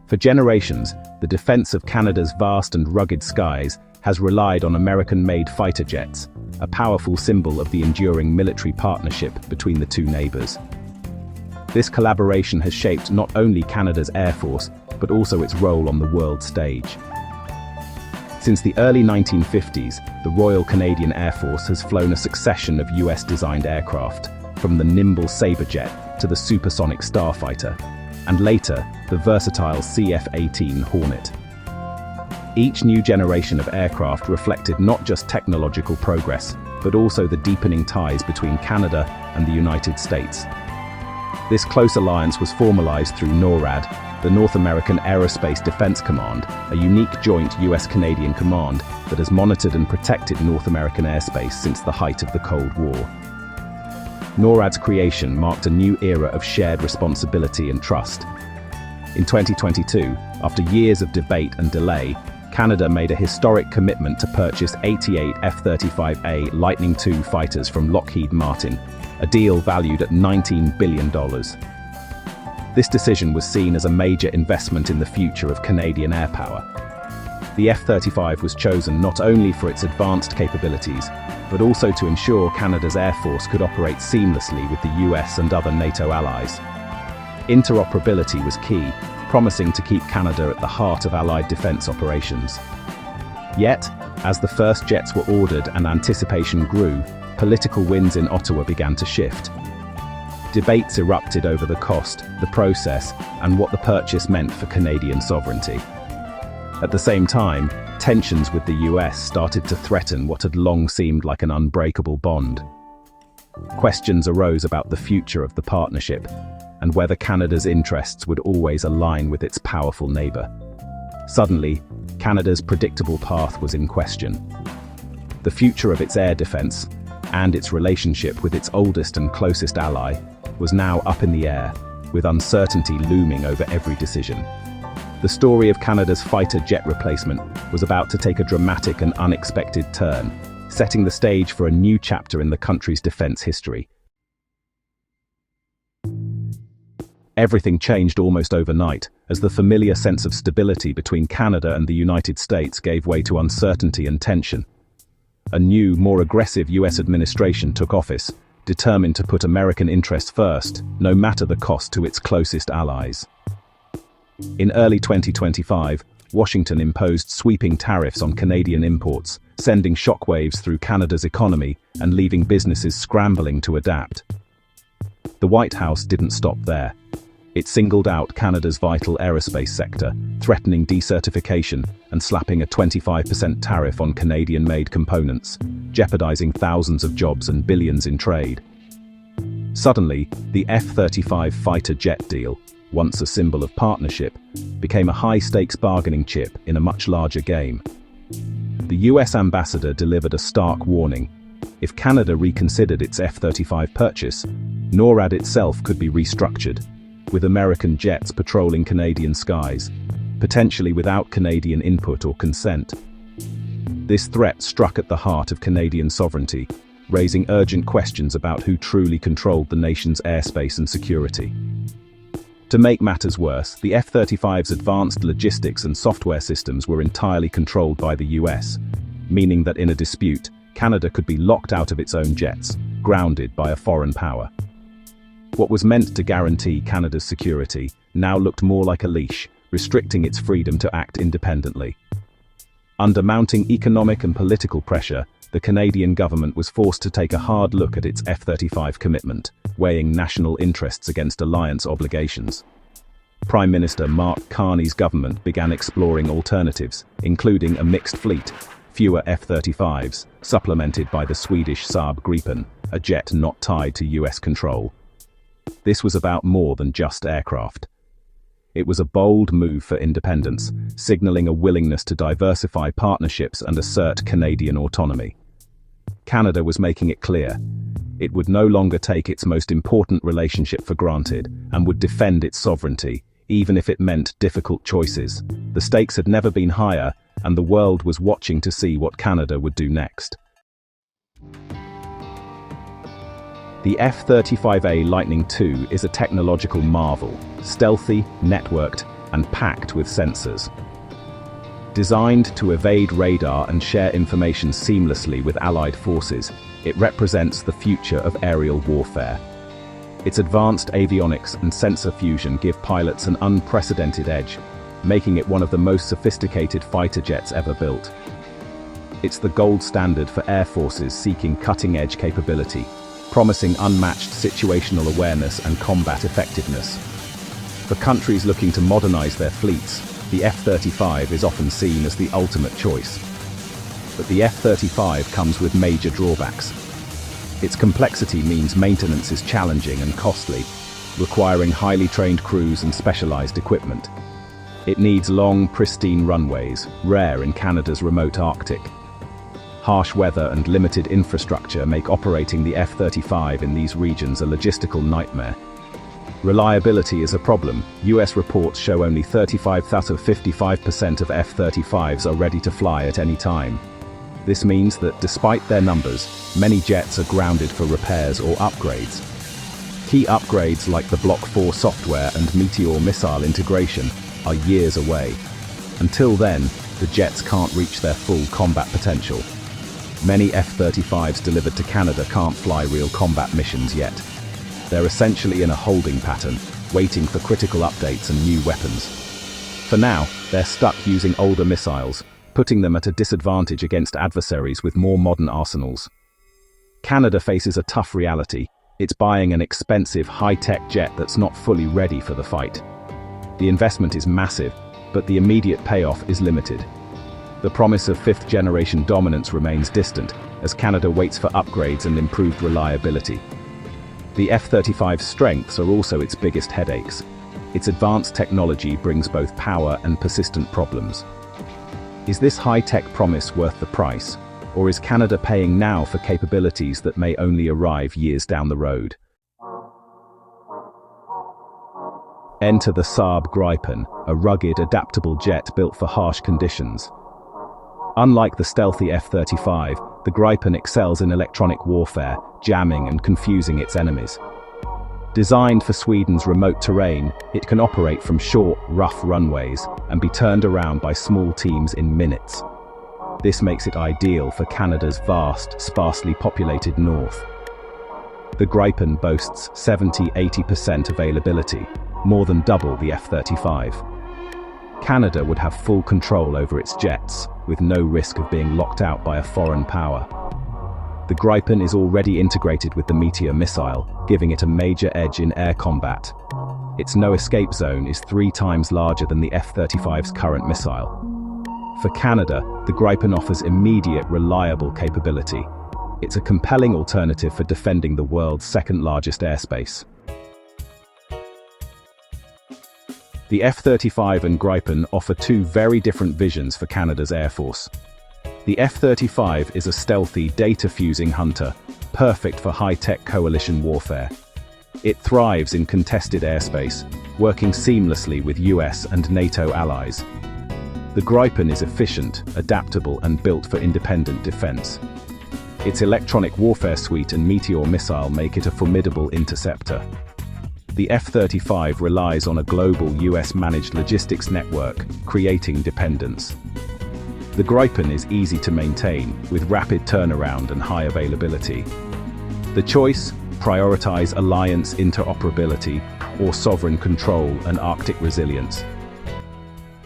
For generations, the defense of Canada's vast and rugged skies has relied on American-made fighter jets, a powerful symbol of the enduring military partnership between the two neighbors. This collaboration has shaped not only Canada's Air Force, but also its role on the world stage. Since the early 1950s, the Royal Canadian Air Force has flown a succession of US-designed aircraft, from the nimble Saberjet to the supersonic Starfighter, and later, the versatile CF-18 Hornet. Each new generation of aircraft reflected not just technological progress, but also the deepening ties between Canada and the United States. This close alliance was formalized through NORAD, the North American Aerospace Defense Command, a unique joint US-Canadian command that has monitored and protected North American airspace since the height of the Cold War. NORAD's creation marked a new era of shared responsibility and trust. In 2022, after years of debate and delay, Canada made a historic commitment to purchase 88 F-35A Lightning II fighters from Lockheed Martin, a deal valued at $19 billion. This decision was seen as a major investment in the future of Canadian air power. The F-35 was chosen not only for its advanced capabilities, but also to ensure Canada's Air Force could operate seamlessly with the US and other NATO allies. Interoperability was key, promising to keep Canada at the heart of Allied defense operations. Yet, as the first jets were ordered and anticipation grew, political winds in Ottawa began to shift. Debates erupted over the cost, the process, and what the purchase meant for Canadian sovereignty. At the same time, tensions with the US started to threaten what had long seemed like an unbreakable bond. Questions arose about the future of the partnership, and whether Canada's interests would always align with its powerful neighbor. Suddenly, Canada's predictable path was in question. The future of its air defense, and its relationship with its oldest and closest ally, was now up in the air, with uncertainty looming over every decision. The story of Canada's fighter jet replacement was about to take a dramatic and unexpected turn, setting the stage for a new chapter in the country's defense history. Everything changed almost overnight, as the familiar sense of stability between Canada and the United States gave way to uncertainty and tension. A new, more aggressive US administration took office, determined to put American interests first, no matter the cost to its closest allies. In early 2025, Washington imposed sweeping tariffs on Canadian imports, sending shockwaves through Canada's economy and leaving businesses scrambling to adapt. The White House didn't stop there. It singled out Canada's vital aerospace sector, threatening decertification and slapping a 25% tariff on Canadian-made components, jeopardizing thousands of jobs and billions in trade. Suddenly, the F-35 fighter jet deal, once a symbol of partnership, became a high-stakes bargaining chip in a much larger game. The US ambassador delivered a stark warning. If Canada reconsidered its F-35 purchase, NORAD itself could be restructured, with American jets patrolling Canadian skies, potentially without Canadian input or consent. This threat struck at the heart of Canadian sovereignty, raising urgent questions about who truly controlled the nation's airspace and security. To make matters worse, the F-35's advanced logistics and software systems were entirely controlled by the US, meaning that in a dispute, Canada could be locked out of its own jets, grounded by a foreign power. What was meant to guarantee Canada's security now looked more like a leash, restricting its freedom to act independently. Under mounting economic and political pressure, the Canadian government was forced to take a hard look at its F-35 commitment, weighing national interests against alliance obligations. Prime Minister Mark Carney's government began exploring alternatives, including a mixed fleet, fewer F-35s, supplemented by the Swedish Saab Gripen, a jet not tied to US control. This was about more than just aircraft. It was a bold move for independence, signaling a willingness to diversify partnerships and assert Canadian autonomy. Canada was making it clear. It would no longer take its most important relationship for granted and would defend its sovereignty, even if it meant difficult choices. The stakes had never been higher, and the world was watching to see what Canada would do next. The F-35A Lightning II is a technological marvel, stealthy, networked, and packed with sensors. Designed to evade radar and share information seamlessly with Allied forces, it represents the future of aerial warfare. Its advanced avionics and sensor fusion give pilots an unprecedented edge, making it one of the most sophisticated fighter jets ever built. It's the gold standard for air forces seeking cutting-edge capability, promising unmatched situational awareness and combat effectiveness. For countries looking to modernize their fleets, the F-35 is often seen as the ultimate choice. But the F-35 comes with major drawbacks. Its complexity means maintenance is challenging and costly, requiring highly trained crews and specialized equipment. It needs long, pristine runways, rare in Canada's remote Arctic. Harsh weather and limited infrastructure make operating the F-35 in these regions a logistical nightmare. Reliability is a problem. US reports show only 35 out of 55% of F-35s are ready to fly at any time. This means that despite their numbers, many jets are grounded for repairs or upgrades. Key upgrades like the Block 4 software and Meteor missile integration are years away. Until then, the jets can't reach their full combat potential. Many F-35s delivered to Canada can't fly real combat missions yet. They're essentially in a holding pattern, waiting for critical updates and new weapons. For now, they're stuck using older missiles, putting them at a disadvantage against adversaries with more modern arsenals. Canada faces a tough reality. It's buying an expensive, high-tech jet that's not fully ready for the fight. The investment is massive, but the immediate payoff is limited. The promise of fifth-generation dominance remains distant, as Canada waits for upgrades and improved reliability. The F-35's strengths are also its biggest headaches. Its advanced technology brings both power and persistent problems. Is this high-tech promise worth the price, or is Canada paying now for capabilities that may only arrive years down the road? Enter the Saab Gripen, a rugged, adaptable jet built for harsh conditions. Unlike the stealthy F-35, the Gripen excels in electronic warfare, jamming and confusing its enemies. Designed for Sweden's remote terrain, it can operate from short, rough runways and be turned around by small teams in minutes. This makes it ideal for Canada's vast, sparsely populated north. The Gripen boasts 70–80% availability, more than double the F-35. Canada would have full control over its jets, with no risk of being locked out by a foreign power. The Gripen is already integrated with the Meteor missile, giving it a major edge in air combat. Its no-escape zone is 3 times larger than the F-35's current missile. For Canada, the Gripen offers immediate, reliable capability. It's a compelling alternative for defending the world's second-largest airspace. The F-35 and Gripen offer 2 very different visions for Canada's Air Force. The F-35 is a stealthy, data-fusing hunter, perfect for high-tech coalition warfare. It thrives in contested airspace, working seamlessly with US and NATO allies. The Gripen is efficient, adaptable, and built for independent defense. Its electronic warfare suite and Meteor missile make it a formidable interceptor. The F-35 relies on a global US-managed logistics network, creating dependence. The Gripen is easy to maintain, with rapid turnaround and high availability. The choice: prioritize alliance interoperability or sovereign control and Arctic resilience.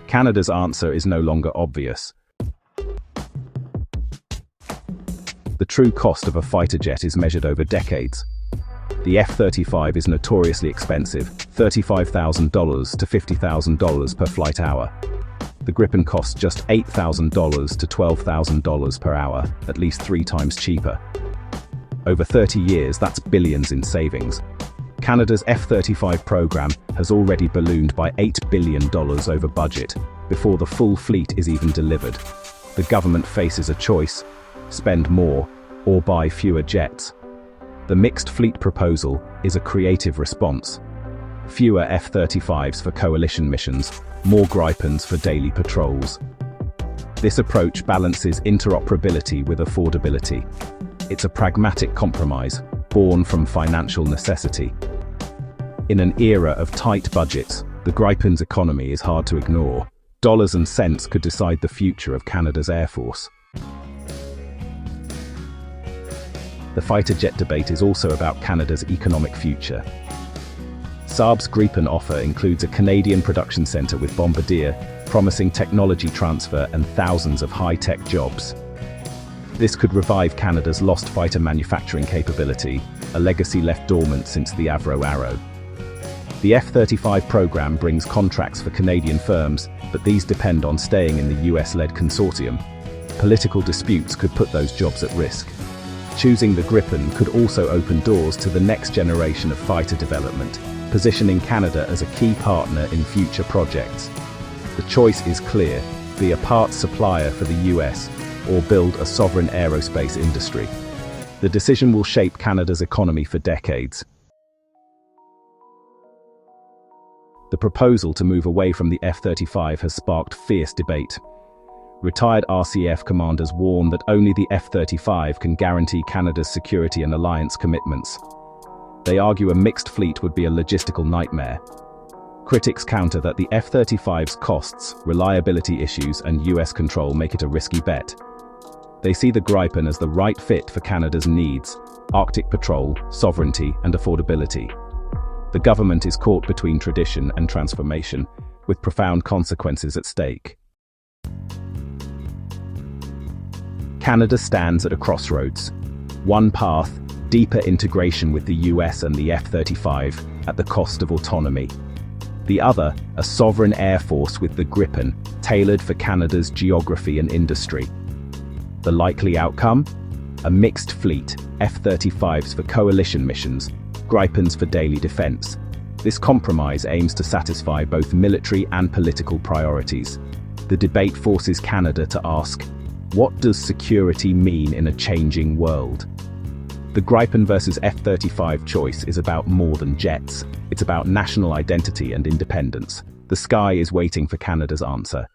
Canada's answer is no longer obvious. The true cost of a fighter jet is measured over decades. The F-35 is notoriously expensive, $35,000 to $50,000 per flight hour. The Gripen costs just $8,000 to $12,000 per hour, at least 3 times cheaper. Over 30 years, that's billions in savings. Canada's F-35 program has already ballooned by $8 billion over budget, before the full fleet is even delivered. The government faces a choice: spend more or buy fewer jets. The mixed fleet proposal is a creative response. Fewer F-35s for coalition missions, more Gripens for daily patrols. This approach balances interoperability with affordability. It's a pragmatic compromise, born from financial necessity. In an era of tight budgets, The Gripen's economy is hard to ignore. Dollars and cents could decide the future of Canada's Air Force. The fighter jet debate is also about Canada's economic future. Saab's Gripen offer includes a Canadian production centre with Bombardier, promising technology transfer and thousands of high-tech jobs. This could revive Canada's lost fighter manufacturing capability, a legacy left dormant since the Avro Arrow. The F-35 program brings contracts for Canadian firms, but these depend on staying in the US-led consortium. Political disputes could put those jobs at risk. Choosing the Gripen could also open doors to the next generation of fighter development, positioning Canada as a key partner in future projects. The choice is clear: be a parts supplier for the US, or build a sovereign aerospace industry. The decision will shape Canada's economy for decades. The proposal to move away from the F-35 has sparked fierce debate. Retired RCF commanders warn that only the F-35 can guarantee Canada's security and alliance commitments. They argue a mixed fleet would be a logistical nightmare. Critics counter that the F-35's costs, reliability issues, and US control make it a risky bet. They see the Gripen as the right fit for Canada's needs: Arctic patrol, sovereignty, and affordability. The government is caught between tradition and transformation, with profound consequences at stake. Canada stands at a crossroads. One path: deeper integration with the US and the F-35 at the cost of autonomy. The other, a sovereign air force with the Gripen, tailored for Canada's geography and industry. The likely outcome? A mixed fleet, F-35s for coalition missions, Gripens for daily defense. This compromise aims to satisfy both military and political priorities. The debate forces Canada to ask, what does security mean in a changing world? The Gripen versus F-35 choice is about more than jets. It's about national identity and independence. The sky is waiting for Canada's answer.